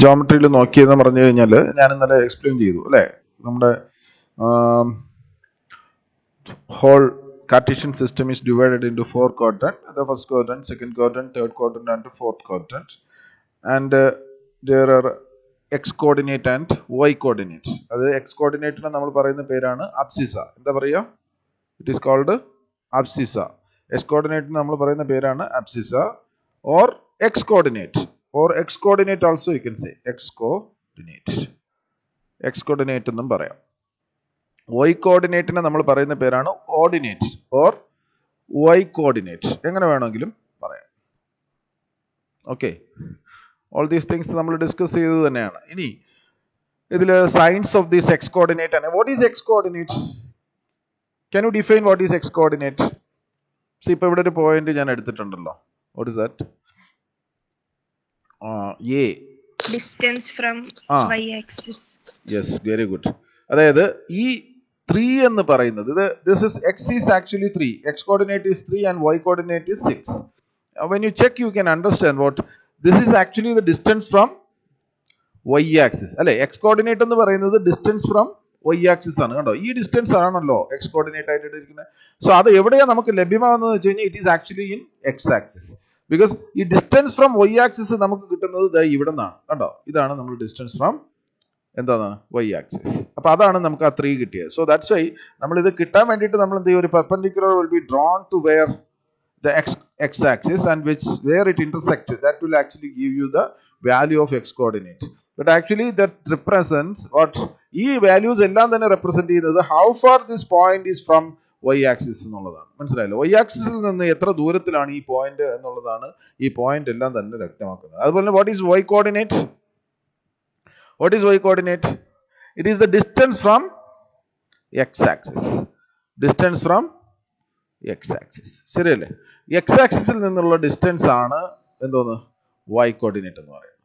ജോമെട്രിയിൽ നോക്കിയെന്ന് പറഞ്ഞു കഴിഞ്ഞാൽ ഞാൻ ഇന്നലെ എക്സ്പ്ലെയിൻ ചെയ്തു അല്ലേ. നമ്മുടെ whole Cartesian system is divided into 4 quadrants: the first quadrant, second quadrant, third quadrant, and the fourth quadrant. And there are x coordinate and y coordinate. അത് x coordinate നമ്മൾ പറയുന്ന പേരാണ് അബ്സിസ. എന്താ പറയുക? It is called abscissa. x coordinate നമ്മൾ പറയുന്ന പേരാണ് abscissa or x coordinate, or x coordinate also you can say x coordinate എന്നും പറയാം. y കോർഡിനേറ്റിനെ നമ്മൾ പറയുന്ന പേരാണ് ഓർഡിനേറ്റ് ഓർ y കോർഡിനേറ്റ്, എങ്ങനെ വേണമെങ്കിലും പറയാം. ഓക്കെ, ഓൾ ദീസ് തിങ്സ് നമ്മൾ ഡിസ്കസ് ചെയ്തത് തന്നെയാണ്. ഇനി ഇതിൽ science of this x coordinate ആണ്. What is x coordinate? Can you define what is x coordinate? ഇപ്പോൾ ഇവിടെ ഒരു പോയിന്റ് ഞാൻ എടുത്തിട്ടുണ്ടല്ലോ. What is that? A distance from y axis. Yes, very good. അതായത് ഈ 3 എന്ന് പറയുന്നത്, this is x is actually 3, x coordinate is 3 and y coordinate is 6. When you check you can understand what this is actually the distance from y axis അല്ലേ. x coordinate എന്ന് പറയുന്നത് distance from y axis ആണ്. കണ്ടോ, ഈ distance ആണല്ലോ x coordinate ആയിട്ട് എടുക്കുന്നത്. So അത് എവിടെയാണ് നമുക്ക് ലഭ്യമാകുന്നത് വെച്ച് കഴിഞ്ഞാൽ it is actually in x axis, because ഈ ഡിസ്റ്റൻസ് ഫ്രം y axis നമുക്ക് കിട്ടുന്നത് ഇവിടെ നിന്നാണ്. കണ്ടോ, ഇതാണ് നമ്മൾ ഡിസ്റ്റൻസ് ഫ്രം എന്താണ് y axis. അപ്പൊ അതാണ് നമുക്ക് ആ 3 കിട്ടിയത്. സോ ദാറ്റ്സ് വൈ നമ്മൾ ഇത് കിട്ടാൻ വേണ്ടിയിട്ട് നമ്മൾ എന്ത് ചെയ്യും, ഒരു perpendicular will be drawn to where the x axis and which where it intersects, that will actually give you the value of x coordinate. But actually that represents what, ഈ values എല്ലാം തന്നെ റെപ്രസെന്റ് ചെയ്യുന്നത് how far this point is from y axis എന്നുള്ളതാണ്. മനസ്സിലായല്ലോ? y axis ൽ നിന്ന് എത്ര ദൂരത്തിലാണ് ഈ പോയിന്റ് എന്നുള്ളതാണ് ഈ പോയിന്റ് എല്ലാം തന്നെ വ്യക്തമാക്കുന്നത്. അതുപോലെ what is y coordinate? What is y coordinate? It is the distance from x axis. Distance from x axis. ശരിയല്ലേ? x axis ൽ നിന്നുള്ള ഡിസ്റ്റൻസ് ആണ് എന്തോന്ന് y coordinate എന്ന് പറയുന്നത്.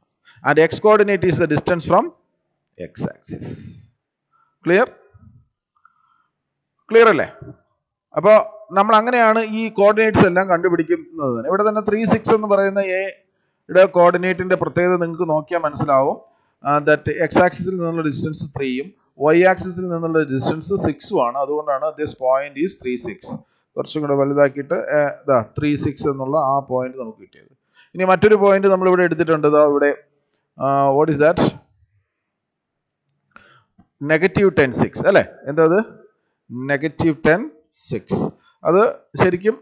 And x coordinate is the distance from x axis. Clear? Clear അല്ലേ? അപ്പോൾ നമ്മൾ അങ്ങനെയാണ് ഈ കോർഡിനേറ്റ്സ് എല്ലാം കണ്ടുപിടിക്കുന്നത്. ഇവിടെ തന്നെ 3, 6 എന്ന് പറയുന്ന എയുടെ കോർഡിനേറ്റിന്റെ പ്രത്യേകത നിങ്ങൾക്ക് നോക്കിയാൽ മനസ്സിലാവും. ദാറ്റ് എക്സ് ആക്സിസിൽ നിന്നുള്ള ഡിസ്റ്റൻസ് 3ഉം വൈ ആക്സിസിൽ നിന്നുള്ള ഡിസ്റ്റൻസ് 6ഉം ആണ്. അതുകൊണ്ടാണ് ദിസ് പോയിന്റ് ഈസ് 3, 6. കുറച്ചും കൂടെ വലുതാക്കിയിട്ട് 3, 6 എന്നുള്ള ആ പോയിന്റ് നമുക്ക് കിട്ടിയത്. ഇനി മറ്റൊരു പോയിന്റ് നമ്മൾ ഇവിടെ എടുത്തിട്ടുണ്ട്. ഇവിടെ വാട്ട് ഈസ് ദാറ്റ്? -10, 6 അല്ലേ? എന്താ അത്? -10, 6. അത് ശരിക്കും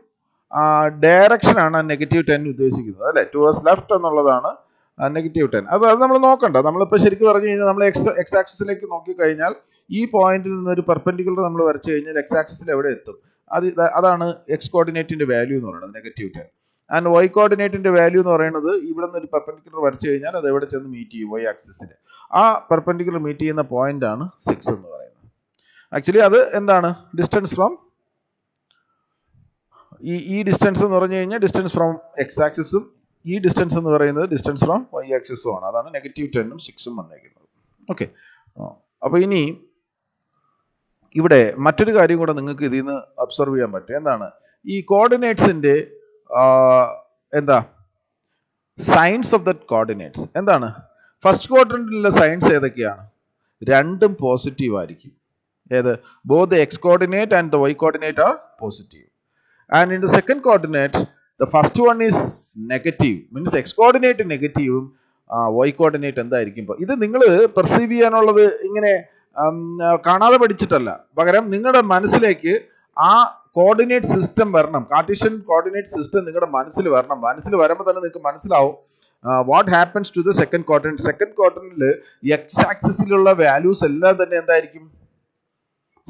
ഡയറക്ഷൻ ആണ് -10 ഉദ്ദേശിക്കുന്നത് അല്ലേ? ടുവേഴ്സ് ലെഫ്റ്റ് എന്നുള്ളതാണ് -10. അപ്പോൾ അത് നമ്മൾ നോക്കണ്ട. നമ്മളിപ്പോൾ ശരിക്കും പറഞ്ഞു കഴിഞ്ഞാൽ നമ്മൾ എക്സ് ആക്സിസിലേക്ക് നോക്കിക്കഴിഞ്ഞാൽ ഈ പോയിന്റിൽ നിന്ന് ഒരു പെർപെൻഡിക്കുലർ നമ്മൾ വരച്ചു കഴിഞ്ഞാൽ എക്സ് ആക്സിസിൽ എവിടെ എത്തും? അതാണ് എക്സ് കോർഡിനേറ്റിന്റെ വാല്യൂ എന്ന് പറയുന്നത്, -10. ആൻഡ് വൈ കോർഡിനേറ്റിന്റെ വാല്യൂ എന്ന് പറയുന്നത് ഇവിടെ നിന്ന് ഒരു പെർപെൻഡിക്കുലർ വരച്ചു കഴിഞ്ഞാൽ അത് എവിടെ ചെന്ന് മീറ്റ് ചെയ്യും? വൈ ആക്സിസിൽ. ആ പെർപെൻഡിക്കുലർ മീറ്റ് ചെയ്യുന്ന പോയിന്റ് ആണ് 6 എന്ന് പറയുന്നത്. ആക്ച്വലി അത് എന്താണ്? ഡിസ്റ്റൻസ് ഫ്രം ഈ ഡിസ്റ്റൻസ് എന്ന് പറഞ്ഞു കഴിഞ്ഞാൽ ഡിസ്റ്റൻസ് ഫ്രം എക്സ് ആക്സിസും ഈ ഡിസ്റ്റൻസ് എന്ന് പറയുന്നത് ഡിസ്റ്റൻസ് ഫ്രം വൈ ആക്സിസും ആണ്. അതാണ് -10ഉം 6ഉം വന്നേക്കുന്നത്. ഓക്കെ, അപ്പോൾ ഇനി ഇവിടെ മറ്റൊരു കാര്യം കൂടെ നിങ്ങൾക്ക് ഇതിൽ നിന്ന് ഒബ്സർവ് ചെയ്യാൻ പറ്റും. എന്താണ് ഈ കോർഡിനേറ്റ്സിന്റെ എന്താ സൈൻസ് ഓഫ് ദറ്റ് കോർഡിനേറ്റ്സ്? എന്താണ് ഫസ്റ്റ് ക്വാഡ്രന്റിലുള്ള സൈൻസ് ഏതൊക്കെയാണ്? രണ്ടും പോസിറ്റീവ് ആയിരിക്കും. ഏത്? Both the X coordinate and the Y coordinate are positive. And in the second coordinate, the first one is negative, means x coordinate നെഗറ്റീവും y coordinate എന്തായിരിക്കും? ഇത് നിങ്ങൾ പെർസീവ് ചെയ്യാനുള്ളത് ഇങ്ങനെ കാണാതെ പഠിച്ചിട്ടല്ല, പകരം നിങ്ങളുടെ മനസ്സിലേക്ക് ആ കോർഡിനേറ്റ് സിസ്റ്റം വരണം. കാർട്ടീഷ്യൻ കോർഡിനേറ്റ് സിസ്റ്റം നിങ്ങളുടെ മനസ്സിൽ വരണം. മനസ്സിൽ വരുമ്പോൾ തന്നെ നിങ്ങൾക്ക് മനസ്സിലാവും what happens to the second quadrant. Second ക്വാഡ്രന്റിൽ എക്സ് ആക്സിസിലുള്ള വാല്യൂസ് എല്ലാം തന്നെ എന്തായിരിക്കും?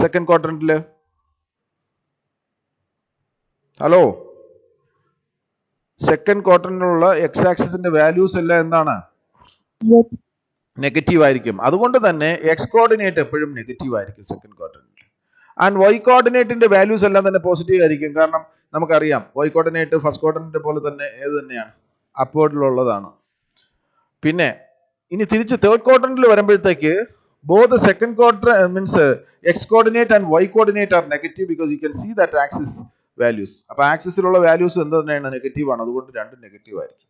സെക്കൻഡ് ക്വാഡ്രന്റിൽ ഹലോ, സെക്കൻഡ് ക്വാർട്ടറിലുള്ള എക്സ് ആക്സിസിന്റെ വാല്യൂസ് എല്ലാം എന്താണ്? നെഗറ്റീവ് ആയിരിക്കും. അതുകൊണ്ട് തന്നെ എക്സ് കോർഡിനേറ്റ് എപ്പോഴും നെഗറ്റീവ് ആയിരിക്കും സെക്കൻഡ് ക്വാർട്ടറിൽ. ആൻഡ് വൈ കോർഡിനേറ്റിന്റെ വാല്യൂസ് എല്ലാം തന്നെ പോസിറ്റീവ് ആയിരിക്കും. കാരണം നമുക്കറിയാം വൈ കോർഡിനേറ്റ് ഫസ്റ്റ് ക്വാർട്ടറിന്റെ പോലെ തന്നെ ഏത് തന്നെയാണ്? അപ്വേർഡിലുള്ളതാണ്. പിന്നെ ഇനി തിരിച്ച് തേർഡ് ക്വാർട്ടറിൽ വരുമ്പോഴത്തേക്ക് both the second quadrant means x coordinate and y coordinate are negative because you can see that axis values. അപ്പോൾ ആക്സിസിലുള്ള വാല്യൂസ് എന്ത് തന്നെയാണ്? നെഗറ്റീവ് ആണ്. അതുകൊണ്ട് രണ്ടും നെഗറ്റീവ് ആയിരിക്കും.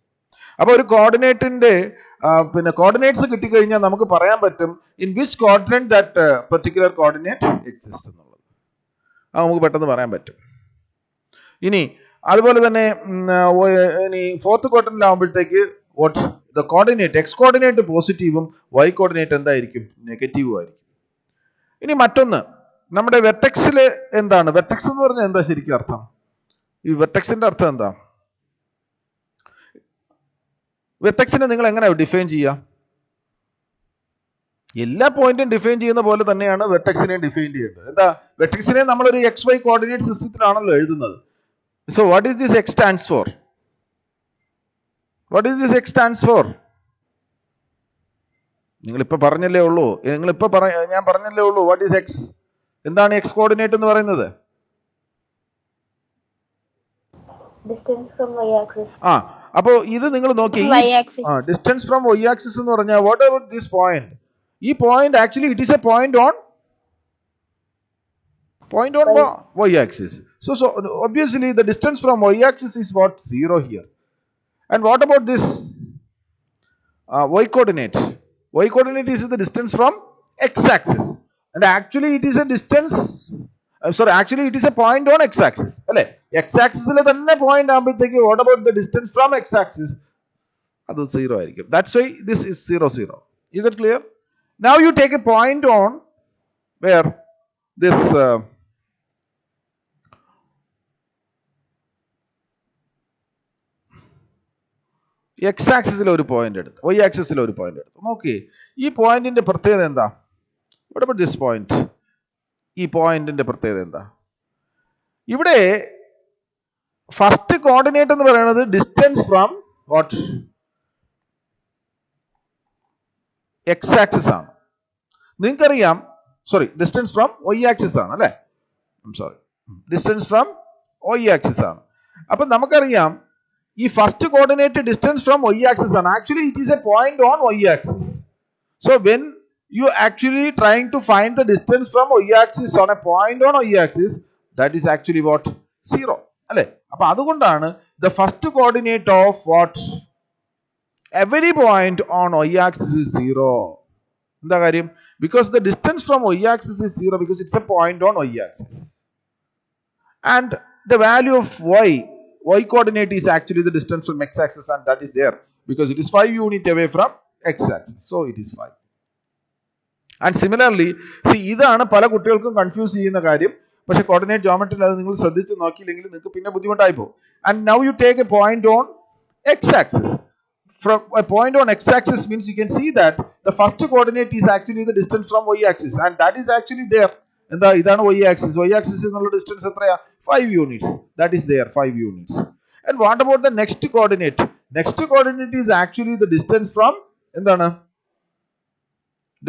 അപ്പോൾ ഒരു കോർഡിനേറ്റിന്റെ പിന്നെ കോർഡിനേറ്റ്സ് കിട്ടിക്കഴിഞ്ഞാൽ നമുക്ക് പറയാൻ പറ്റും in which quadrant that particular coordinate exist എന്നുള്ളത്. അത് നമുക്ക് പെട്ടെന്ന് പറയാൻ പറ്റും. ഇനി അതുപോലെ തന്നെ ഇനി ഫോർത്ത് ക്വാഡ്രന്റിലാവുമ്പോഴത്തേക്ക് what the coordinate x coordinate പോസിറ്റീവും വൈ കോർഡിനേറ്റ് എന്തായിരിക്കും നെഗറ്റീവും ആയിരിക്കും. ഇനി മറ്റൊന്ന് നമ്മുടെ വെർട്ടെക്സിൽ എന്താണ്? വെർട്ടെക്സ് എന്ന് പറഞ്ഞാൽ എന്താ ശരിക്കും അർത്ഥം? ഈ വെർട്ടെക്സിന്റെ അർത്ഥം എന്താ? വെർട്ടെക്സിനെ നിങ്ങൾ എങ്ങനെ ഡിഫൈൻ ചെയ്യാം? എല്ലാ പോയിന്റും ഡിഫൈൻ ചെയ്യുന്ന പോലെ തന്നെയാണ് വെർട്ടെക്സിനെ ഡിഫൈൻ ചെയ്യേണ്ടത്. എന്താ? വെർട്ടെക്സിനെ നമ്മളൊരു എക്സ് വൈ കോർഡിനേറ്റ് സിസ്റ്റത്തിലാണല്ലോ എഴുതുന്നത്. So what is this X stands for? What is this X stands for? നിങ്ങളിപ്പോൾ പറഞ്ഞല്ലേ ഉള്ളൂ, ഞാൻ പറഞ്ഞല്ലേ ഉള്ളൂ. What is X? എന്താണ് എക്സ് കോർഡിനേറ്റ് എന്ന് പറയുന്നത്? അപ്പോ ഇത് നിങ്ങൾ നോക്കി, ഡിസ്റ്റൻസ് ഫ്രം വൈ ആക്സിസ് എന്ന് പറഞ്ഞാൽ വാട്ട് അബൌട്ട് ദിസ് പോയിന്റ്? ഈ point actually it is a point on y axis. So obviously the distance from y axis is what? 0 here. And what about this y coordinate? Y coordinate is the distance from x axis, and actually it is a distance, actually it is a point on x axis. Alle x axis le thanne point aambithekku what about the distance from x axis? Adu 0 aayirikkum. That's why this is 0 0. Is it clear? Now you take a point on where this X ആക്സിസിൽ ഒരു point എടുത്ത് Y ആക്സിസിൽ ഒരു point എടുത്തു. നോക്കി, ഈ പോയിന്റിന്റെ പ്രത്യേകത എന്താ? ഇവിടെ ദിസ് പോയിന്റ്, ഈ പോയിന്റിന്റെ പ്രത്യേകത എന്താ? ഇവിടെ ഫസ്റ്റ് കോർഡിനേറ്റ് എന്ന് പറയുന്നത് distance from what? X axis ആണ്. നിങ്ങൾക്കറിയാം, ഡിസ്റ്റൻസ് ഫ്രം വൈ ആക്സിസ് ആണ് അല്ലെ? ഡിസ്റ്റൻസ് ഫ്രം വൈ ആക്സിസ് ആണ്. അപ്പൊ നമുക്കറിയാം ഈ first coordinate distance from y axis ആണ്. Actually it is a point on y axis. So when you actually trying to find the distance from y axis on a point on y axis, that is actually what? 0 അല്ലെ? അപ്പൊ അതുകൊണ്ടാണ് the first coordinate of what? Every point on y axis is 0. എന്താ കാര്യം? because the distance from y axis is 0 because it's a point on y axis, and the value of y coordinate is actually the distance from x axis, and that is there because it is 5 unit away from x axis, so it is 5. And similarly, see, ഇതാണ് പല കുട്ടികൾക്കും confuse ചെയ്യുന്ന കാര്യം. പക്ഷെ coordinate ജോമെട്രിയിൽ അത് നിങ്ങൾ ശ്രദ്ധിച്ച് നോക്കിയില്ലെങ്കിൽ നിങ്ങൾക്ക് പിന്നെ ബുദ്ധിമുട്ടായി പോകും. And now you take a point on x axis. From a point on x axis means you can see that the first coordinate is actually the distance from y axis, and that is actually there. എന്താ? ഇതാണ് y axis. Y axis എന്നുള്ള distance എത്രയാ? 5 units. That is there, 5 units. And what about the next coordinate? Next coordinate is actually the distance from എന്താണ്?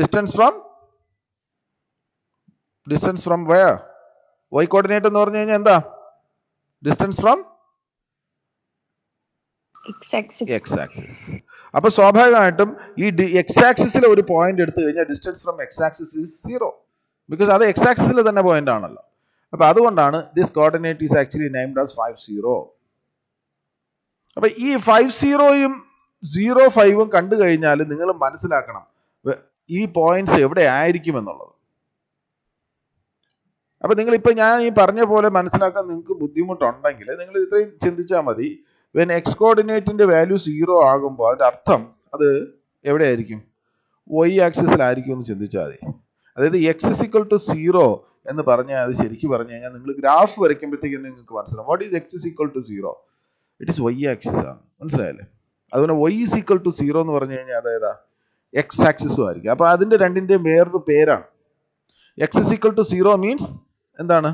Distance from where? Y coordinate എന്ന് പറഞ്ഞു കഴിഞ്ഞാൽ എന്താ? Distance from x axis. അപ്പൊ സ്വാഭാവികമായിട്ടും ഈ എക്സ് ആക്സിസിൽ ഒരു പോയിന്റ് എടുത്തു കഴിഞ്ഞാൽ distance from X axis is 0 because അത് എക്സ് ആക്സിസിൽ തന്നെ പോയിന്റ് ആണല്ലോ. അപ്പൊ അതുകൊണ്ടാണ് this coordinate is actually named as 50. അപ്പൊ ഈ 50യും 05ഉം കണ്ടു കഴിഞ്ഞാൽ നിങ്ങൾ മനസ്സിലാക്കണം ഈ പോയിന്റ്സ് എവിടെ ആയിരിക്കും എന്നുള്ളത്. അപ്പൊ നിങ്ങൾ ഇപ്പൊ ഞാൻ ഈ പറഞ്ഞ പോലെ മനസ്സിലാക്കാൻ നിങ്ങൾക്ക് ബുദ്ധിമുട്ടുണ്ടെങ്കിൽ നിങ്ങൾ ഇത്രയും ചിന്തിച്ചാൽ മതി. വെൻ എക്സ് കോർഡിനേറ്റിന്റെ വാല്യൂ 0 ആകുമ്പോൾ അതിന്റെ അർത്ഥം അത് എവിടെയായിരിക്കും? വൈ ആക്സിസിലായിരിക്കും എന്ന് ചിന്തിച്ചാൽ മതി. അതായത് എക്സ് ഇസ് ഈക്വൽ ടു 0 എന്ന് പറഞ്ഞാൽ അത് ശരിക്കും പറഞ്ഞു കഴിഞ്ഞാൽ നിങ്ങൾ ഗ്രാഫ് വരയ്ക്കുമ്പോഴത്തേക്കും നിങ്ങൾക്ക് മനസ്സിലാവും what is X is equal to 0? It is Y axis ആണ്. മനസ്സിലായല്ലേ? അതുപോലെ വൈ ഈസ് ഈക്വൽ ടു 0 എന്ന് പറഞ്ഞു കഴിഞ്ഞാൽ അതായത് എക്സ് ആക്സിസും ആയിരിക്കും. അപ്പൊ അതിന്റെ രണ്ടിന്റെ വേറൊരു പേരാണ്. X is equal to 0 means എന്താണ്?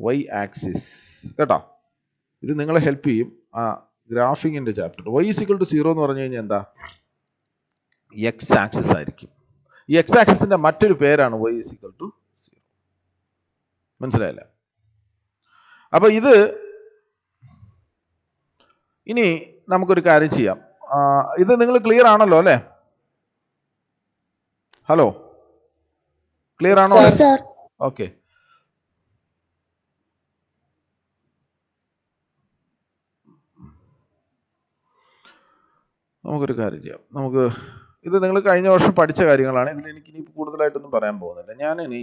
Y axis. കേട്ടോ? ഇത് നിങ്ങളെ ഹെൽപ്പ് ചെയ്യും ആ ഗ്രാഫിങ്ങിന്റെ chapter. Y is equal to 0 എന്ന് പറഞ്ഞു കഴിഞ്ഞാൽ എന്താ? എക്സ് ആക്സിസ് ആയിരിക്കും. ഈ എക്സ് ആക്സിസിന്റെ മറ്റൊരു പേരാണ് വൈ ഈസ് ഈക്വൽ ടു 0. മനസ്സിലായില്ല? അപ്പൊ ഇത് ഇനി നമുക്കൊരു കാര്യം ചെയ്യാം. ഇത് നിങ്ങൾ ക്ലിയർ ആണല്ലോ അല്ലെ? ഹലോ, ക്ലിയർ ആണോ? ഓക്കെ. നമുക്കൊരു കാര്യം ചെയ്യാം. നമുക്ക് ഇത് നിങ്ങൾ കഴിഞ്ഞ വർഷം പഠിച്ച കാര്യങ്ങളാണ്. ഇതിൽ എനിക്ക് ഇനി കൂടുതലായിട്ടൊന്നും പറയാൻ പോകുന്നില്ല. ഞാനിനി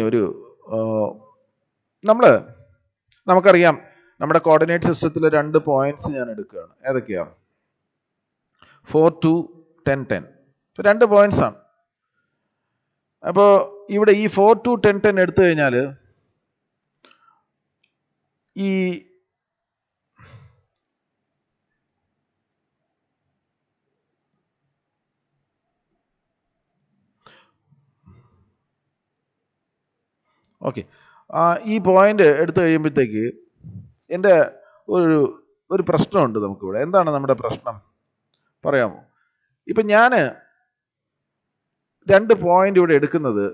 ഒരു നമുക്കറിയാം നമ്മുടെ കോർഡിനേറ്റ് സിസ്റ്റത്തിൽ 2 പോയിന്റ്സ് ഞാൻ എടുക്കുകയാണ്. ഏതൊക്കെയാണ്? 4, 2, 10, 10. 2 പോയിന്റ്സ് ആണ്. അപ്പോൾ ഇവിടെ ഈ 4, 2, 10, 10 എടുത്തു കഴിഞ്ഞാൽ ഈ ഓക്കെ, ഈ പോയിന്റ് എടുത്തു കഴിയുമ്പോഴത്തേക്ക് എൻ്റെ ഒരു പ്രശ്നമുണ്ട് നമുക്കിവിടെ. എന്താണ് നമ്മുടെ പ്രശ്നം പറയാമോ? ഇപ്പം ഞാൻ 2 പോയിന്റ് ഇവിടെ എടുക്കുന്നത്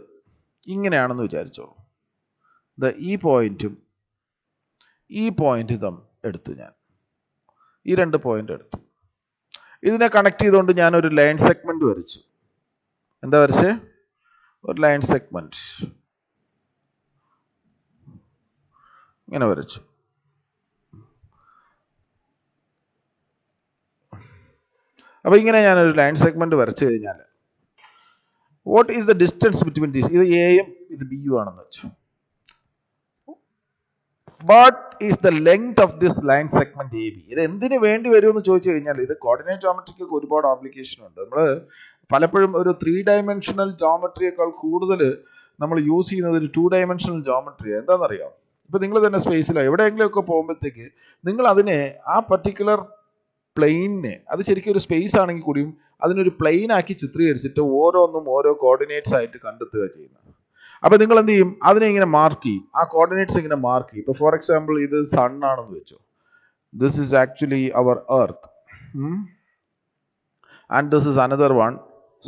ഇങ്ങനെയാണെന്ന് വിചാരിച്ചോ. ഈ പോയിന്റും ഈ പോയിന്റും എടുത്തു. ഞാൻ ഈ 2 പോയിന്റ് എടുത്തു. ഇതിനെ കണക്ട് ചെയ്തുകൊണ്ട് ഞാനൊരു ലൈൻ സെഗ്മെന്റ് വരച്ചു. എന്താ വരച്ചേ? ഒരു ലൈൻ സെഗ്മെന്റ് ഇങ്ങനെ വരച്ചു. അപ്പൊ ഇങ്ങനെ ഞാനൊരു ലൈൻ സെഗ്മെന്റ് വരച്ചു കഴിഞ്ഞാൽ what is the distance between these? ഇത് എയും ഇത് ബിയും ആണെന്ന് വെച്ചു. What is the length of this line segment A B? ഇത് എന്തിനു വേണ്ടി വരുമെന്ന് ചോദിച്ചു കഴിഞ്ഞാൽ, ഇത് കോർഡിനേറ്റ് ജോമെട്രിക്ക് ഒരുപാട് ആപ്ലിക്കേഷൻ ഉണ്ട്. നമ്മൾ പലപ്പോഴും ഒരു 3 ഡയമെൻഷണൽ ജോമെട്രിയേക്കാൾ കൂടുതൽ നമ്മൾ യൂസ് ചെയ്യുന്നത് ഒരു 2 ഡയമെൻഷണൽ ജോമെട്രിയാണ്. എന്താണെന്നറിയാം? ഇപ്പൊ നിങ്ങൾ തന്നെ സ്പേസിലോ എവിടെയെങ്കിലും ഒക്കെ പോകുമ്പോഴത്തേക്ക് നിങ്ങൾ അതിനെ ആ പർട്ടിക്കുലർ പ്ലെയിനിനെ, അത് ശരിക്കും ഒരു സ്പേസ് ആണെങ്കിൽ കൂടിയും അതിനൊരു പ്ലെയിൻ ആക്കി ചിത്രീകരിച്ചിട്ട് ഓരോന്നും ഓരോ കോർഡിനേറ്റ്സ് ആയിട്ട് കണ്ടെത്തുക ചെയ്യുന്നത്. അപ്പൊ നിങ്ങൾ എന്ത് ചെയ്യും? അതിനെ ഇങ്ങനെ മാർക്ക് ചെയ്യും, ആ കോർഡിനേറ്റ്സ് ഇങ്ങനെ മാർക്ക് ചെയ്യും. ഇപ്പൊ ഫോർ എക്സാമ്പിൾ ഇത് സൺ ആണെന്ന് വെച്ചോ. This is actually our earth and this is another one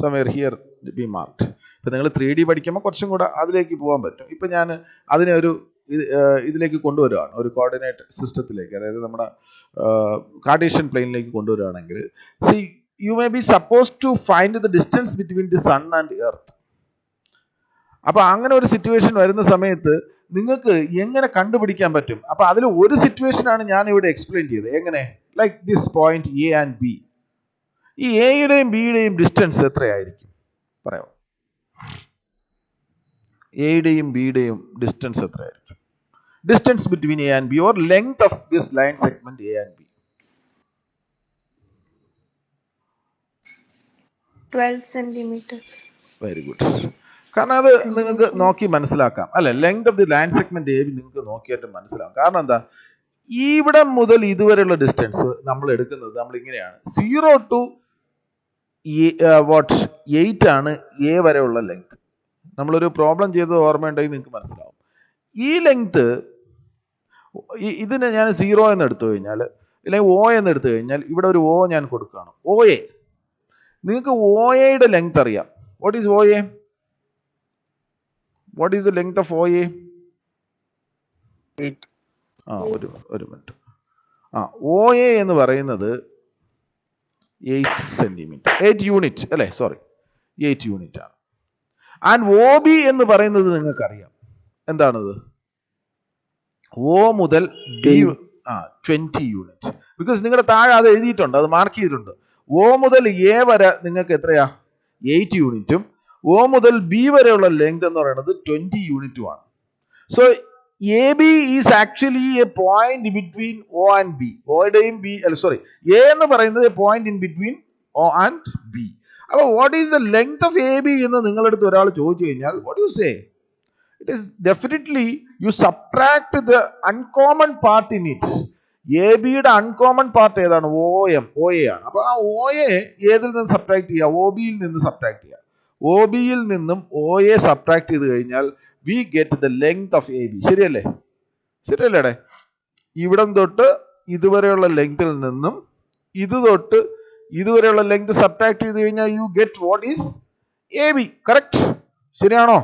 somewhere here be marked. ഇപ്പൊ നിങ്ങൾ 3D പഠിക്കുമ്പോൾ കുറച്ചും കൂടെ അതിലേക്ക് പോകാൻ പറ്റും. ഇപ്പൊ ഞാൻ അതിനെ ഒരു ഇതിലേക്ക് കൊണ്ടുവരികയാണ്, ഒരു കോർഡിനേറ്റ് സിസ്റ്റത്തിലേക്ക്, അതായത് നമ്മുടെ കാർട്ടീഷ്യൻ പ്ലെയിനിലേക്ക് കൊണ്ടുവരികയാണെങ്കിൽ, see you may be suppose to find the distance between the sun and earth. അപ്പൊ അങ്ങനെ ഒരു സിറ്റുവേഷൻ വരുന്ന സമയത്ത് നിങ്ങൾക്ക് എങ്ങനെ കണ്ടുപിടിക്കാൻ പറ്റും? അപ്പൊ അതിൽ ഒരു സിറ്റുവേഷൻ ആണ് ഞാൻ ഇവിടെ എക്സ്പ്ലെയിൻ ചെയ്തത്. എങ്ങനെ? Like this point A and B. ഈ എയുടെയും ബിയുടെയും ഡിസ്റ്റൻസ് എത്രയായിരിക്കും പറയാമോ? എയുടെയും ബിയുടെയും ഡിസ്റ്റൻസ് എത്രയായിരിക്കും? Distance between A and B or length of this line segment A and B. 12 centimeter. Very good. കാരണം അത് നിങ്ങൾക്ക് നോക്കി മനസ്സിലാക്കാം അല്ലെ? Length of the line segment A B നിങ്ങൾക്ക് നോക്കിയിട്ട് മനസ്സിലാക്കാം. കാരണം എന്താ? ഇവിടെ മുതൽ ഇതുവരെയുള്ള ഡിസ്റ്റൻസ് നമ്മൾ എടുക്കുന്നത് നമ്മൾ ഇങ്ങനെയാണ്. 0 to 8 ആണ് എ വരെയുള്ള ലെങ്ത്. നമ്മളൊരു പ്രോബ്ലം ചെയ്തത് ഓർമ്മയുണ്ടെങ്കിൽ നിങ്ങൾക്ക് മനസ്സിലാവും. ഈ ലെങ്ത് ഇതിനെ ഞാൻ 0 എന്ന് എടുത്തു കഴിഞ്ഞാൽ, അല്ലെങ്കിൽ ഒ എന്ന് എടുത്തു കഴിഞ്ഞാൽ, ഇവിടെ ഒരു ഒ ഞാൻ കൊടുക്കുകയാണ്, ഒ എ. നിങ്ങൾക്ക് ഒ എയുടെ ലെങ്ത് അറിയാം. What is O A? What is the length of O A? ഒരു മിനിറ്റ്. ഒ എ എന്ന് പറയുന്നത് 8 സെന്റിമീറ്റർ, 8 യൂണിറ്റ് അല്ലേ? സോറി, 8 യൂണിറ്റ് ആണ്. ആൻഡ് ഒ ബി എന്ന് പറയുന്നത് നിങ്ങൾക്കറിയാം എന്താണത്? ഒ മുതൽ ബി 20 യൂണിറ്റ്. ബിക്കോസ് നിങ്ങളുടെ താഴെ അത് എഴുതിയിട്ടുണ്ട്, അത് മാർക്ക് ചെയ്തിട്ടുണ്ട്. ഒ മുതൽ എ വരെ നിങ്ങൾക്ക് എത്രയാ? 8 യൂണിറ്റും ഒ മുതൽ ബി വരെയുള്ള ലെങ്ത് എന്ന് പറയുന്നത് 20 യൂണിറ്റുമാണ്. So A B is actually a point between O and B. ഒയുടെയും ബി അല്ല, സോറി, എ എന്ന് പറയുന്നത് a point in between O and B. അപ്പൊ what is the length of A B എന്ന് നിങ്ങളടുത്ത് ഒരാൾ ചോദിച്ചു കഴിഞ്ഞാൽ, what you say? It is definitely you subtract the uncommon part in it. A ബിയുടെ അൺകോമൺ പാർട്ട് ഏതാണ്? ഒ എ ആണ്. അപ്പൊ ആ ഒ എ ഏതിൽ നിന്ന് സബ്ട്രാക്ട് ചെയ്യുക? ഒ ബിയിൽ നിന്ന് സബ്ട്രാക്ട് ചെയ്യുക. ഒ ബിയിൽ നിന്നും ഒ എ സബ്ട്രാക്ട് ചെയ്ത് കഴിഞ്ഞാൽ we get the length of A B. ശരിയല്ലേ? ശരിയല്ലേടെ? ഇവിടം തൊട്ട് ഇതുവരെയുള്ള ലെങ്തിൽ നിന്നും ഇത് തൊട്ട് ഇതുവരെയുള്ള ലെങ്ത് സബ്ട്രാക്ട് ചെയ്ത് കഴിഞ്ഞാൽ you get what is A B. Correct? ശരിയാണോ?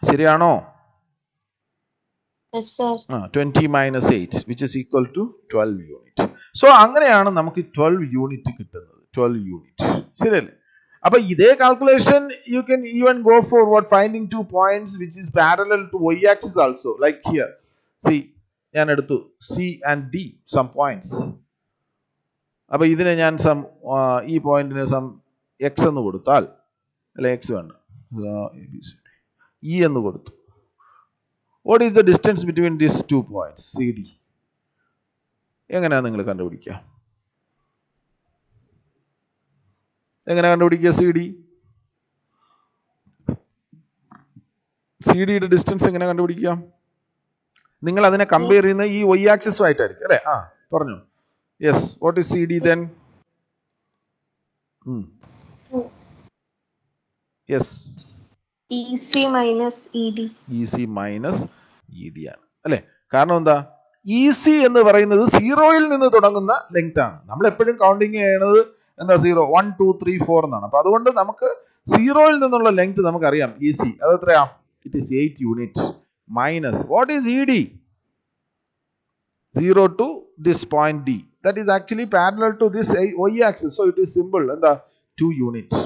ശരിയാണോ? 20 minus 8 which is equal to 12 unit. So അങ്ങനെയാണ് നമുക്ക് 12 യൂണിറ്റ് കിട്ടുന്നത്. 12 യൂണിറ്റ്. ശരിയല്ലേ? അപ്പൊ ഇതേ calculation you can even go for what finding 2 points which is parallel to y axis also, like here. See, ഞാൻ എടുത്തു C and D some points. അപ്പൊ ഇതിനെ ഞാൻ ഈ പോയിന്റിന് സം x എന്ന് കൊടുത്താൽ, അല്ല x വേണ്ട, E എന്ന് കൊടുത്തു. What is the distance between these 2 points, CD? എങ്ങനെയാണ് നിങ്ങൾ കണ്ടുപിടിക്കുക? എങ്ങനെ കണ്ടുപിടിക്കുക CD? CD-യുടെ ഡിസ്റ്റൻസ് എങ്ങനെ കണ്ടുപിടിക്കാം? നിങ്ങൾ അതിനെ കമ്പയർ ചെയ്യുന്ന ഈ y ആക്സിസും ആയിട്ടായിരിക്കും അല്ലേ? പറഞ്ഞു. Yes, what is CD then? Yes, EC minus ED. EC minus ED ആണ് അല്ലേ? കാരണം എന്താ? EC എന്ന് പറയുന്നത് 0-യിൽ നിന്ന് തുടങ്ങുന്ന ലെങ്ത് ആണ്. നമ്മൾ എപ്പോഴും കൗണ്ടിങ് ചെയ്യണത് എന്താ? 0, 1, 2, 3, 4 എന്നാണ്. അപ്പൊ അതുകൊണ്ട് നമുക്ക് 0-യിൽ നിന്നുള്ള ലെങ്ത് നമുക്കറിയാം EC. അത് എത്രയാ? It is 8 unit minus what is ED? 0 to this point D. That is actually parallel to this y axis. So it is simple. എന്താ? 2 units.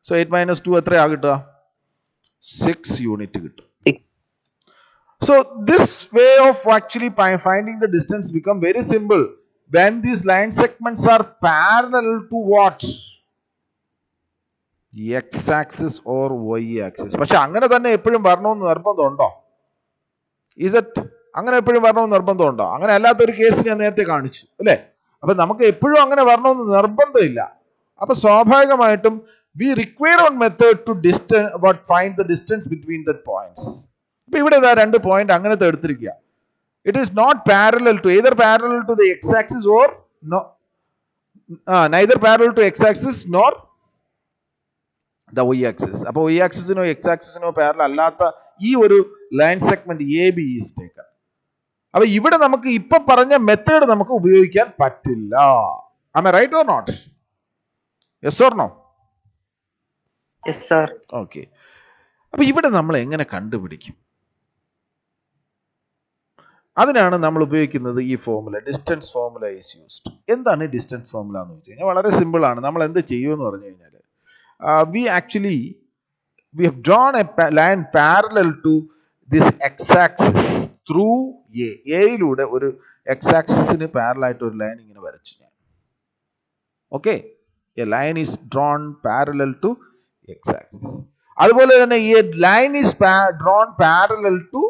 So 8 minus 2 എത്രയാ കിട്ടുക? 6 unit കിട്ടും. So this way of actually finding the distance become very simple when these line segments are parallel to what? X axis or y axis. പക്ഷെ അങ്ങനെ തന്നെ എപ്പോഴും വരണമെന്ന് നിർബന്ധമുണ്ടോ? Is it? അങ്ങനെ എപ്പോഴും വരണമെന്ന് നിർബന്ധമുണ്ടോ? അങ്ങനെ അല്ലാത്തൊരു കേസ് ഞാൻ നേരത്തെ കാണിച്ചു അല്ലേ? അപ്പൊ നമുക്ക് എപ്പോഴും അങ്ങനെ വരണമെന്ന് നിർബന്ധമില്ല. അപ്പൊ സ്വാഭാവികമായിട്ടും we require one method to find the distance between the points. അപ്പൊ ഇവിടെ ഇതാ 2 പോയിന്റ് അങ്ങനത്തെ എടുത്തിരിക്കുക. It is not parallel to either parallel to the x axis or no, neither parallel to x axis nor the y axis. അപ്പൊ y ആക്സിസിനോ x ആക്സിസിനോ parallel അല്ലാത്ത ഈ ഒരു line segment AB is taken. അപ്പൊ ഇവിടെ നമുക്ക് ഇപ്പൊ പറഞ്ഞ മെത്തേഡ് നമുക്ക് ഉപയോഗിക്കാൻ പറ്റില്ല. Am I right or not? Yes or no? Yes sir. Okay. അപ്പൊ ഇവിടെ നമ്മൾ എങ്ങനെ കണ്ടുപിടിക്കും? അതിനാണ് നമ്മൾ ഉപയോഗിക്കുന്നത് ഈ formula. Distance formula is used. എന്താണ് ഡിസ്റ്റൻസ് ഫോർമുല എന്ന് വെച്ച് കഴിഞ്ഞാൽ വളരെ സിമ്പിൾ ആണ്. നമ്മൾ എന്ത് ചെയ്യുമെന്ന് പറഞ്ഞു കഴിഞ്ഞാൽ we have drawn a line parallel to this x-axis through A. യിലൂടെ ഒരു x-axisന് പാരലൽ ആയിട്ട് ഒരു ലൈൻ ഇങ്ങനെ വരച്ചു ഞാൻ. Okay, a line is drawn parallel to x-axis. അതുപോലെ തന്നെ ഈ line is drawn parallel to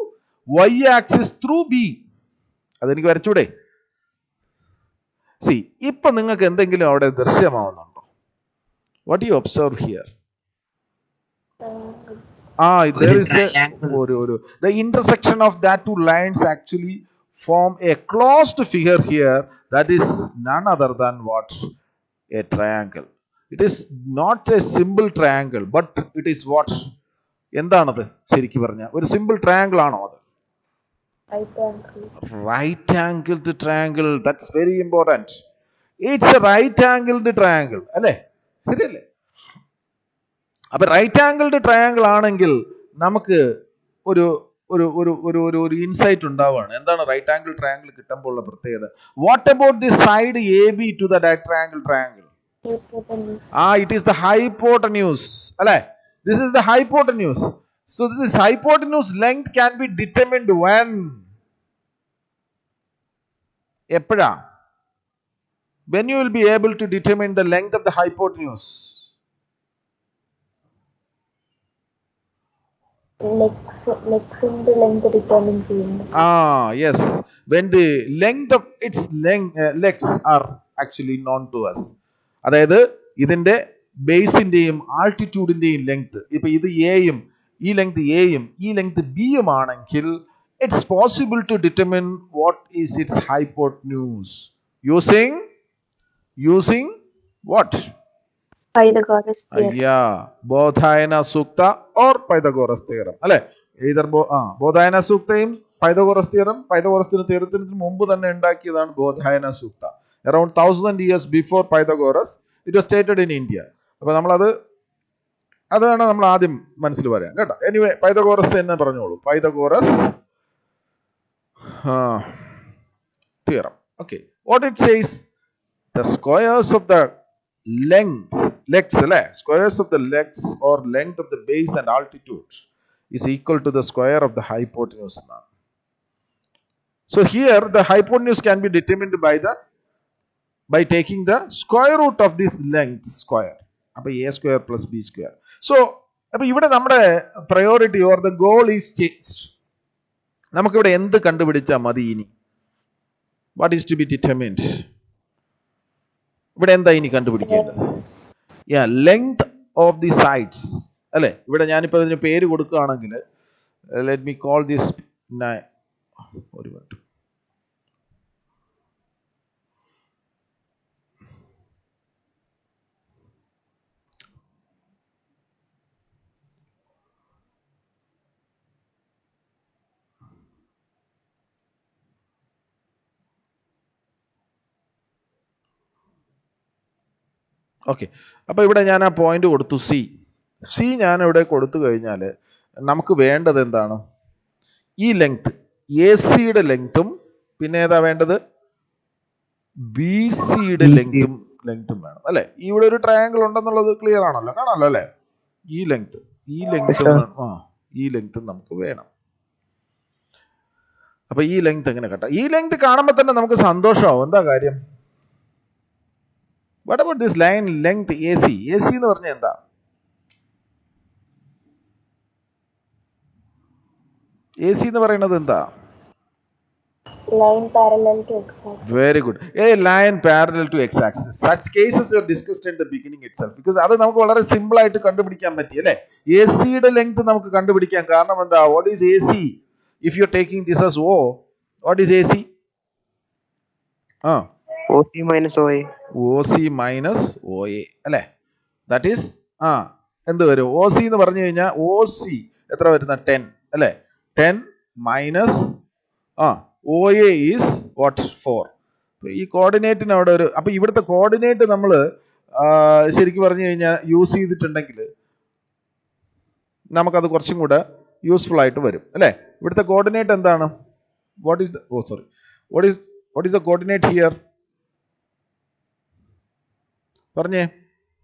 y-axis through B. അതെനിക്ക് വരച്ചൂടെ? See, ഇപ്പൊ നിങ്ങൾക്ക് എന്തെങ്കിലും അവിടെ ദൃശ്യമാവുന്നുണ്ടോ? What do you observe here? There is the intersection of that two lines actually form a closed figure here that is none other than what? A triangle. It is not a simple triangle, but it is what? എന്താണത് ശരിക്കും പറഞ്ഞാൽ? ഒരു simple triangle ആണോ അത്? Right angled triangle. That's very important. It's a right angled triangle. അല്ലേ? ശരിയല്ലേ? അപ്പൊ right angled triangle ആണെങ്കിൽ നമുക്ക് ഒരു ഒരു ഒരു ഒരു ഒരു ഒരു ഇൻസൈറ്റ് ഉണ്ടാവുകയാണ്. എന്താണ് റൈറ്റ് ആംഗിൾ ട്രയാങ്കിൾ കിട്ടുമ്പോൾ ഉള്ള പ്രത്യേകത? What about the side AB to the right angle triangle? It is the hypotenuse. അല്ലേ? This is the hypotenuse. So this hypotenuse length can be determined when? എപ്പോഴാ? When you will be able to determine the length of the hypotenuse? Legs in the length determine ചെയ്യുന്നു. Yes. When the length of its legs are actually known to us. അതായത് ഇതിന്റെ ബേസിന്റെയും ആൾട്ടിറ്റ്യൂഡിന്റെയും length, ഇപ്പൊ ഇത് എയും ഈ length എയും ഈ length ബിയും ആണെങ്കിൽ it's possible to determine what is its hypotenuse using what? Pythagoras theorem. Bodhayana Sukta or Pythagoras theorem അല്ലെ? either ബോധായന സൂക്തയും പൈതഗോറസ് തിയറം, പൈതഗോറസ് തിയറത്തിന് മുമ്പ് തന്നെ ഉണ്ടാക്കിയതാണ് Baudhayana സൂക്ത. around 1000 years before Pythagoras it was stated in India. അപ്പൊ അതാണ് നമ്മൾ ആദ്യം മനസ്സിൽ പറയാം കേട്ടോ. എനിവേ പൈതഗോറസ് തന്നെ പറഞ്ഞോളൂ. Pythagoras theorem. Okay, what it says? The squares of the length legs അല്ലേ, squares of the legs or length of the base and altitude is equal to the square of the hypotenuse എന്നാണ്. So here the hypotenuse can be determined by taking the square root of this length square. അപ്പോൾ a square plus b square. So അപ്പോൾ ഇവിടെ നമ്മുടെ priority or the goal is changed. നമുക്കിവിടെ എന്ത് കണ്ടുപിടിച്ചാൽ മതി ഇനി? What is to be determined? ഇവിടെ എന്താ ഇനി കണ്ടുപിടിക്കേണ്ടത്? ലെങ്ത് ഓഫ് ദി സൈഡ്സ് അല്ലേ. ഇവിടെ ഞാനിപ്പോൾ ഇതിന് പേര് കൊടുക്കുകയാണെങ്കിൽ ലെറ്റ് മീ കോൾ ദിസ് ഒരു മിനിറ്റ്. ഓക്കെ, അപ്പോൾ ഇവിടെ ഞാൻ ആ പോയിന്റ് കൊടുത്തു സി ഞാൻ ഇവിടെ കൊടുത്തു കഴിഞ്ഞാൽ നമുക്ക് വേണ്ടത് എന്താണ്? ഈ ലെങ്ത് എ സിയുടെ ലെങ്ത്തും പിന്നെ ഏതാ വേണ്ടത്? ബി സിയുടെ ലെങ്ത്തും വേണം അല്ലേ. ഇവിടെ ഒരു ട്രയാങ്കിൾ ഉണ്ടെന്നുള്ളത് ക്ലിയർ ആണല്ലോ, കാണാമല്ലോ അല്ലേ. ഈ ലെങ്ത്തും ഈ ലെങ്ത്തും നമുക്ക് വേണം. അപ്പൊ ഈ ലെങ്ത് എങ്ങനെ കട്ടാം? ഈ ലെങ്ത് കാണുമ്പോൾ തന്നെ നമുക്ക് സന്തോഷമാവും. എന്താ കാര്യം? What about this line length A C? A C എന്ന് പറഞ്ഞാൽ എന്താ? എ സി എന്ന് പറയുന്നത് എന്താ? Line parallel to x-axis. Very good. A line parallel to x-axis. Such cases are discussed in the beginning itself. Because അത് നമുക്ക് വളരെ simple ആയിട്ട് കണ്ടുപിടിക്കാൻ പറ്റി അല്ലേ. എ സിയുടെ ലെങ്ത് നമുക്ക് കണ്ടുപിടിക്കാം. കാരണം എന്താ? What is A C? If you are taking this as O, what is A C? OC minus OA. OC minus OA അല്ലേ. ദാറ്റ് ഈസ് എന്ത് വരും? OC എന്ന് പറഞ്ഞു കഴിഞ്ഞാൽ OC എത്ര വരുന്ന? 10 അല്ലേ. 10 മൈനസ് OA is what? 4. ഈ കോർഡിനേറ്റിന് അവിടെ ഒരു, അപ്പൊ ഇവിടുത്തെ കോർഡിനേറ്റ് നമ്മൾ ശരിക്കും പറഞ്ഞു കഴിഞ്ഞാൽ യൂസ് ചെയ്തിട്ടുണ്ടെങ്കിൽ നമുക്കത് കുറച്ചും കൂടെ യൂസ്ഫുൾ ആയിട്ട് വരും അല്ലേ. ഇവിടുത്തെ കോർഡിനേറ്റ് എന്താണ്? What is the coordinate here? പറഞ്ഞേ,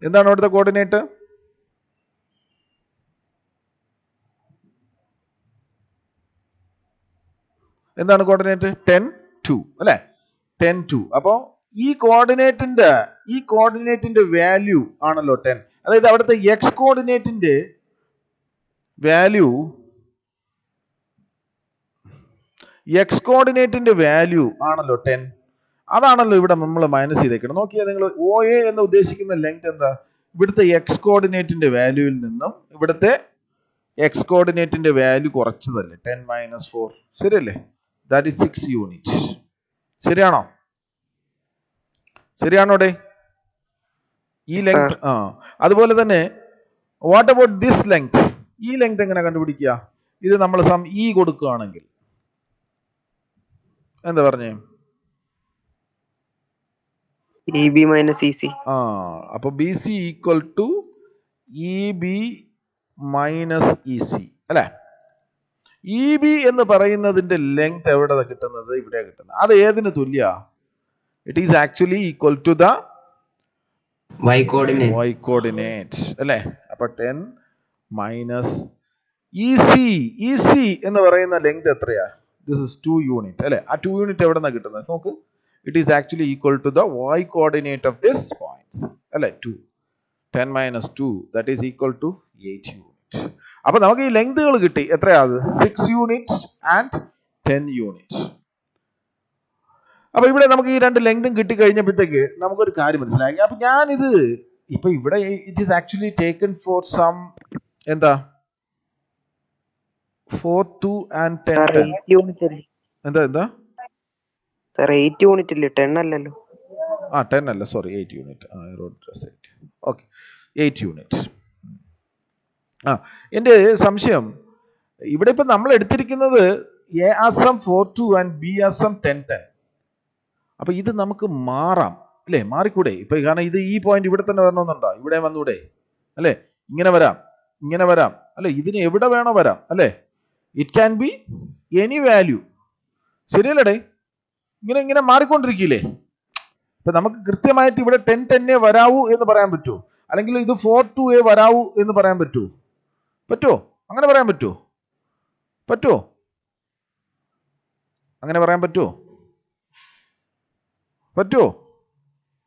എന്താണ് അവിടുത്തെ കോർഡിനേറ്റ്? എന്താണ് കോർഡിനേറ്റ്? 10, 2 അല്ലേ. 10, 2. അപ്പോൾ ഈ കോർഡിനേറ്റിന്റെ വാല്യൂ ആണല്ലോ 10. അതായത് അവിടുത്തെ എക്സ് കോർഡിനേറ്റിന്റെ വാല്യൂ ആണല്ലോ 10. അതാണല്ലോ ഇവിടെ നമ്മൾ മൈനസ് ചെയ്തേക്കണം. നോക്കിയാൽ നിങ്ങൾ OA എന്ന് ഉദ്ദേശിക്കുന്ന ലെങ്ത് എന്താ? ഇവിടുത്തെ എക്സ് കോർഡിനേറ്റിന്റെ വാല്യൂവിൽ നിന്നും ഇവിടുത്തെ എക്സ് കോർഡിനേറ്റിന്റെ വാല്യൂ കുറച്ചതല്ലേ. 10 - 4 ശരിയല്ലേ. That is 6 unit. ശരിയാണോടെ? ഈ ലെങ്ത് അതുപോലെ തന്നെ വാട്ട് അബൌട്ട് ദിസ് ലെങ്ത്? ഈ ലെങ്ത് എങ്ങനെ കണ്ടുപിടിക്കുക? ഇത് നമ്മൾ സം ഇ കൊടുക്കുകയാണെങ്കിൽ എന്താ പറഞ്ഞേ? EB minus EC. അപ്പൊ BC equal to EB minus EC അല്ലെ. EB എന്ന് പറയുന്നതിന്റെ ലെങ്ത് എവിടെ കിട്ടുന്നത്? ഇവിടെ കിട്ടുന്നത്. അത് ഏതിന് തുല്യ? It is actually equal to the Y coordinate അല്ലെ. അപ്പൊ 10 മൈനസ് EC എന്ന് പറയുന്ന ലെങ്ത് എത്രയാ? ദിസ് ഇസ് 2 യൂണിറ്റ് അല്ലെ. ആ 2 യൂണിറ്റ് എവിടെ നിന്നാണ് കിട്ടുന്നത്? നോക്ക്, it is actually equal to the Y coordinate of this points അല്ലെ. 2 10 - 2 that is equal to 8 unit. അപ്പൊ നമുക്ക് ഈ ലെങ്തുകൾ കിട്ടി. എത്രയാത്? 6 യൂണിറ്റ് ആൻഡ് 10 യൂണിറ്റ്. അപ്പൊ ഇവിടെ നമുക്ക് ഈ രണ്ട് ലെങ്തും കിട്ടി കഴിഞ്ഞപ്പോഴത്തേക്ക് നമുക്കൊരു കാര്യം മനസ്സിലാക്കി. അപ്പൊ ഞാനിത് ഇപ്പൊ ഇവിടെ it is actually taken for some എന്താ 4, 2 and 10. എന്താ സർ 8 യൂണിറ്റ് ഇല്ലേ, 10 അല്ലല്ലോ. 10 അല്ല, സോറി 8 യൂണിറ്റ്. Okay 8 unit. എൻ്റെ സംശയം ഇവിടെ ഇപ്പൊ നമ്മൾ എടുത്തിരിക്കുന്നത് A Assam 4, 2 and B Assam 10, 10. അപ്പൊ ഇത് നമുക്ക് മാറാം അല്ലേ? മാറിക്കൂടെ? ഇപ്പൊ കാരണം ഇത് ഈ പോയിന്റ് ഇവിടെ തന്നെ വരണമെന്നുണ്ടോ? ഇവിടെ വന്നൂടെ അല്ലെ? ഇങ്ങനെ വരാം അല്ലെ? ഇതിന് എവിടെ വേണോ വരാം അല്ലെ? It can be any value. ശരിയല്ലേ? ഇങ്ങനെ മാറിക്കൊണ്ടിരിക്കില്ലേ? ഇപ്പൊ നമുക്ക് കൃത്യമായിട്ട് ഇവിടെ 10 തന്നെ വരാവൂ എന്ന് പറയാൻ പറ്റുമോ? അല്ലെങ്കിൽ ഇത് 4-2a വരാവൂ എന്ന് പറയാൻ പറ്റുമോ? പറ്റുമോ? അങ്ങനെ പറയാൻ പറ്റുമോ? പറ്റുമോ? അങ്ങനെ പറയാൻ പറ്റുമോ? പറ്റുമോ?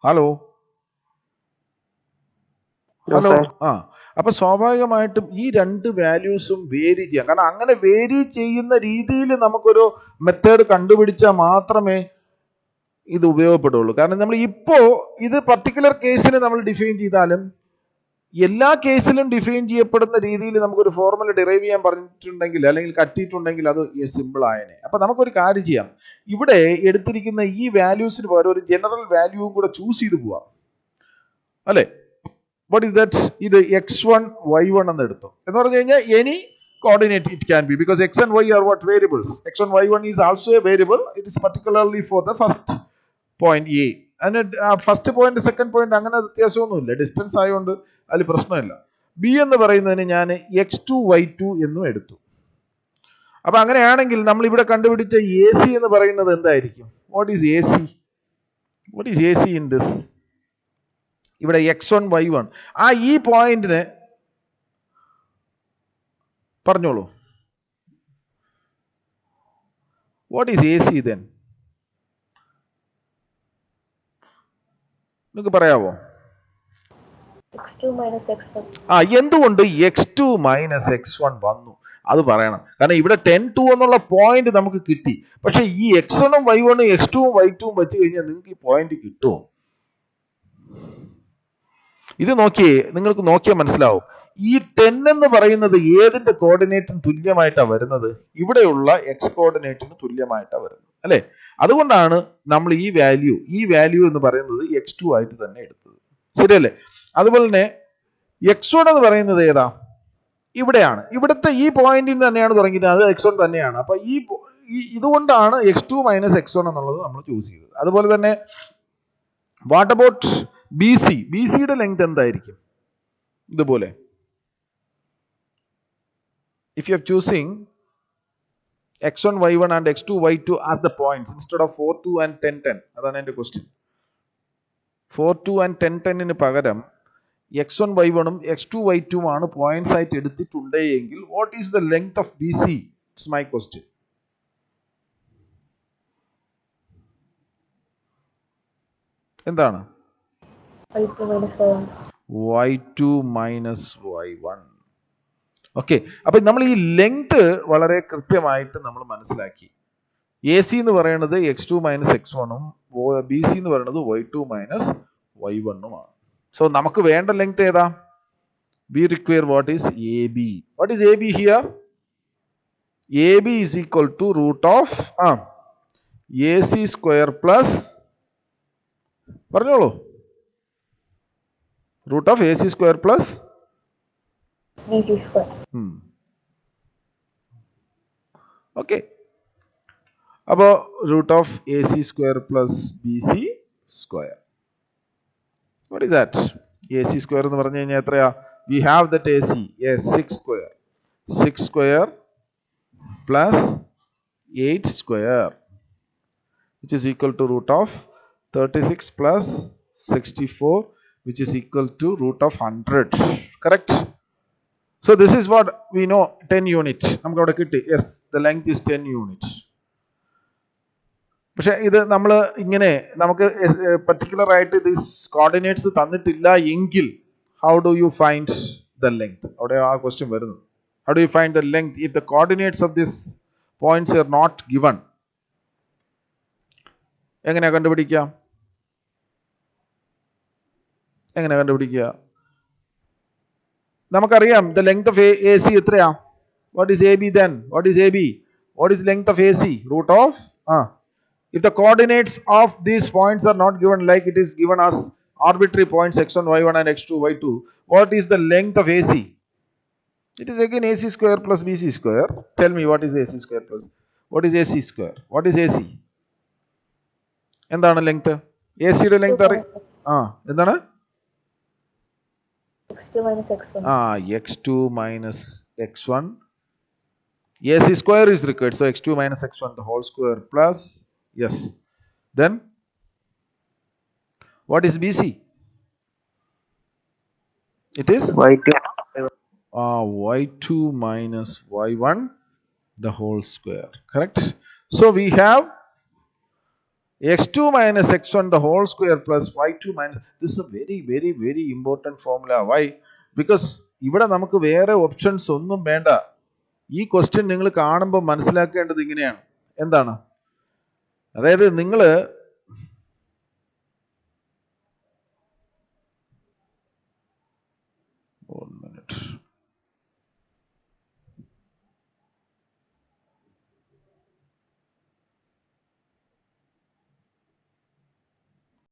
Hello hello. അപ്പൊ സ്വാഭാവികമായിട്ടും ഈ രണ്ട് വാല്യൂസും വേരി ചെയ്യാം. കാരണം അങ്ങനെ വേരി ചെയ്യുന്ന രീതിയിൽ നമുക്കൊരു മെത്തേഡ് കണ്ടുപിടിച്ചാൽ മാത്രമേ ഇത് ഉപയോഗപ്പെടുള്ളൂ. കാരണം നമ്മൾ ഇത് പർട്ടിക്കുലർ കേസിന് നമ്മൾ ഡിഫൈൻ ചെയ്താലും എല്ലാ കേസിലും ഡിഫൈൻ ചെയ്യപ്പെടുന്ന രീതിയിൽ നമുക്കൊരു ഫോർമുല ഡിറൈവ് ചെയ്യാൻ പറഞ്ഞിട്ടുണ്ടെങ്കിൽ അല്ലെങ്കിൽ കറ്റിയിട്ടുണ്ടെങ്കിൽ അത് സിമ്പിൾ ആയനെ. അപ്പൊ നമുക്കൊരു കാര്യം ചെയ്യാം. ഇവിടെ എടുത്തിരിക്കുന്ന ഈ വാല്യൂസിന് പകരം ഒരു ജനറൽ വാല്യൂവും കൂടെ ചൂസ് ചെയ്ത് പോവാം അല്ലെ? What is that? ഇത് x1 y1 എന്ന് എടുത്തു എന്ന് പറഞ്ഞു കഴിഞ്ഞാൽ any coordinate it can be, because x and y are what variables. x1 y1 is also a variable. It is particularly for the first point A. അതിന് first point second point അങ്ങനെ വ്യത്യാസമൊന്നുമില്ല, distance ആയതുകൊണ്ട് അതിൽ പ്രശ്നമില്ല. B എന്ന് പറയുന്നതിന് ഞാൻ x2 y2 എന്നും എടുത്തു. അപ്പൊ അങ്ങനെയാണെങ്കിൽ നമ്മൾ ഇവിടെ കണ്ടുപിടിച്ച എ സി എന്ന് പറയുന്നത് എന്തായിരിക്കും? What is A C? What is A C in this? ഇവിടെ x1 y1 ഈ പോയിന്റിന് പറഞ്ഞോളൂ. What is A C then? നിങ്ങൾക്ക് പറയാവോ? എന്തുകൊണ്ട് x2 മൈനസ് x1 വന്നു അത് പറയണം. കാരണം ഇവിടെ 10-2 എന്നുള്ള പോയിന്റ് നമുക്ക് കിട്ടി. പക്ഷെ ഈ x1ഉം y1ഉം x2ഉം y2ഉം വെച്ച് കഴിഞ്ഞാൽ നിങ്ങൾക്ക് ഈ പോയിന്റ് കിട്ടുമോ? ഇത് നിങ്ങൾക്ക് നോക്കിയാൽ മനസ്സിലാവും. ഈ 10 എന്ന് പറയുന്നത് ഏതിന്റെ കോർഡിനേറ്റിന് തുല്യമായിട്ടാണ് വരുന്നത്? ഇവിടെയുള്ള എക്സ് കോർഡിനേറ്റിന് തുല്യമായിട്ടാണ് വരുന്നത് അല്ലെ? അതുകൊണ്ടാണ് നമ്മൾ ഈ വാല്യൂ എന്ന് പറയുന്നത് x2 ആയിട്ട് തന്നെ എടുത്തത്. ശരിയല്ലേ? അതുപോലെ തന്നെ x1 എന്ന് പറയുന്നത് ഏതാ? ഇവിടെയാണ്. ഇവിടുത്തെ ഈ പോയിന്റിൽ നിന്ന് തന്നെയാണ് തുടങ്ങിയിട്ട്, അത് x1 തന്നെയാണ്. അപ്പൊ ഇതുകൊണ്ടാണ് x2 മൈനസ് x1 എന്നുള്ളത് നമ്മൾ ചൂസ് ചെയ്തത്. അതുപോലെ തന്നെ വാട്ട് അബൌട്ട് ബി സിയുടെ ലെങ്ത് എന്തായിരിക്കും? ഇതുപോലെ if you are choosing x1 y1 and x2 y2 as the points instead of 4-2 and 10-10, അതാണ് എൻ്റെ ക്വസ്റ്റ്യൻ. 4-2 and 10-10 പകരം x1 y1 ഉം x2 y2 ആണ് പോയിന്റ്സ് ആയിട്ട് എടുത്തിട്ടുണ്ടെങ്കിൽ what is the length of BC? It's my question. എന്താണ്? y2 minus y1. Okay, അപ്പൊ നമ്മൾ ഈ ലെങ്ത് വളരെ കൃത്യമായിട്ട് നമ്മൾ മനസ്സിലാക്കി. എ സി എന്ന് പറയുന്നത് x2 മൈനസ് x1ഉം ബി സി എന്ന് പറയുന്നത് y2 മൈനസ് y1ഉമാണ്. സോ നമുക്ക് വേണ്ട ലെങ്ത് ഏതാ? we require what is AB. What is AB here? AB is equal to root of AC square plus പറഞ്ഞോളൂ, root of AC square plus BC square. Okay. അപ്പോൾ root of AC square plus BC square. What is that? AC square എന്ന് പറഞ്ഞു കഴിഞ്ഞാൽ എത്രയാ? We have that AC. Yes, 6 square. 6 square plus 8 square, which is equal to root of 36 plus 64, which is equal to root of 100. Correct? So this is what we know, 10 unit. നമുക്ക് അവിടെ കിട്ടി. Yes, the length is 10 unit. പക്ഷെ ഇത് നമ്മൾ ഇങ്ങനെ നമുക്ക് particular ആയിട്ട് this coordinates തന്നിട്ടില്ല എങ്കിൽ how do you find the length? അവിടെ ആ ക്വസ്റ്റ്യൻ വരുന്നത്. How do you find the length if the coordinates of these points are not given? എങ്ങനെയാ കണ്ടുപിടിക്കുക? നമുക്കറിയാം the length of AC എത്രയാ? What is AB then? What is AB? What is length of AC? Root of if the coordinates of these points are not given, like it is given as arbitrary points x1 y1 and x2 y2, what is the length of AC? It is again AC square plus BC square. Tell me, what is AC square plus what is AC square? What is AC? എന്താണ് length? AC യുടെ length എന്താണ്? x2 minus x1. x2 minus x1. AC square is required, so x2 minus x1 the whole square plus, yes, then what is BC? It is y2 y2 minus y1 the whole square. Correct? So we have x2 minus x1 the whole square plus y2 minus. This is a very, very, very important formula. Why? Because ഇവിടെ നമുക്ക് വേറെ options ഒന്നും വേണ്ട. ഈ question നിങ്ങൾ കാണുമ്പോൾ മനസ്സിലാക്കേണ്ടത് ഇങ്ങനെയാണ്. എന്താണ്? അതായത് നിങ്ങൾ